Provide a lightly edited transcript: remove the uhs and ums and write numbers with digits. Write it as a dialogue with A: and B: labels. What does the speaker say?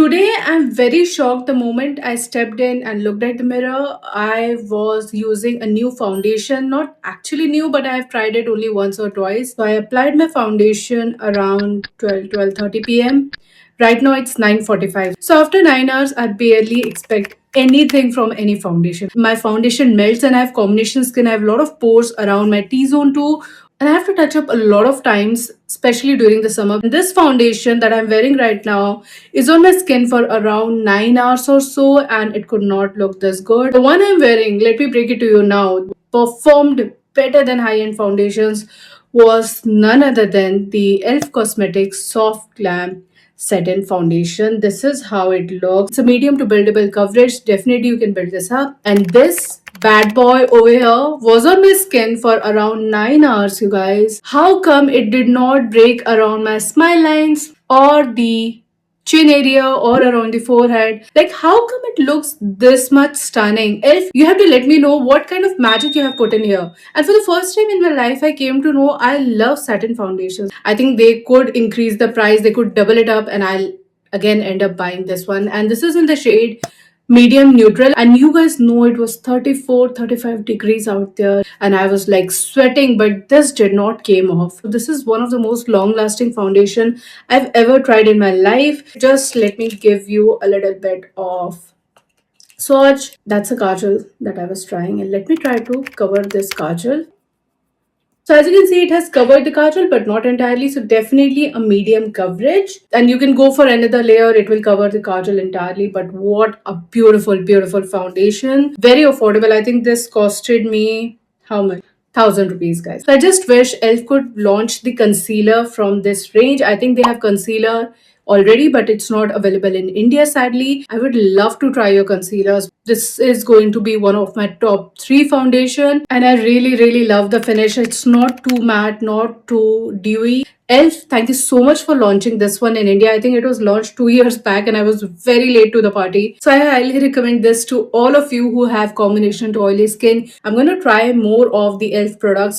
A: Today, I'm very shocked. The moment I stepped in and looked at the mirror, I was using a new foundation. Not actually new, but I have tried it only once or twice. So I applied my foundation around 12:30 p.m. Right now it's 9:45. So after 9 hours, I barely expect anything from any foundation. My foundation melts and I have combination skin. I have a lot of pores around my T-zone too, and I have to touch up a lot of times, especially during the summer. This foundation that I'm wearing right now is on my skin for around 9 hours or so, and it could not look this good. The one I'm wearing, let me break it to you now, performed better than high-end foundations, was none other than the Elf Cosmetics Soft Glam Set-In Foundation. This is how it looks. It's a medium to buildable coverage. Definitely you can build this up. And this bad boy over here was on my skin for around 9 hours, you guys. How come it did not break around my smile lines or the chin area or around the forehead? Like, how come it looks this much stunning? If you have to let me know what kind of magic you have put in here. And for the first time in my life, I came to know I love satin foundations. I think they could increase the price, they could double it up, and I'll again end up buying this one. And this is in the shade medium neutral, and you guys know it was 34-35 degrees out there, and I was like sweating, but this did not came off. This is one of the most long lasting foundation I've ever tried in my life. Just let me give you a little bit of swatch. That's a kajal that I was trying, and let me try to cover this kajal. So as you can see, it has covered the kajal, but not entirely. So definitely a medium coverage. And you can go for another layer. It will cover the kajal entirely. But what a beautiful, beautiful foundation. Very affordable. I think this costed me how much? 1,000 rupees, guys. So I just wish Elf could launch the concealer from this range. I think they have concealer already, but it's not available in India, sadly. I would love to try your concealers. This is going to be one of my top three foundation, and I really, really love the finish. It's not too matte, not too dewy. Elf, thank you so much for launching this one in India. I think it was launched 2 years back and I was very late to the party. So I highly recommend this to all of you who have combination to oily skin. I'm going to try more of the Elf products.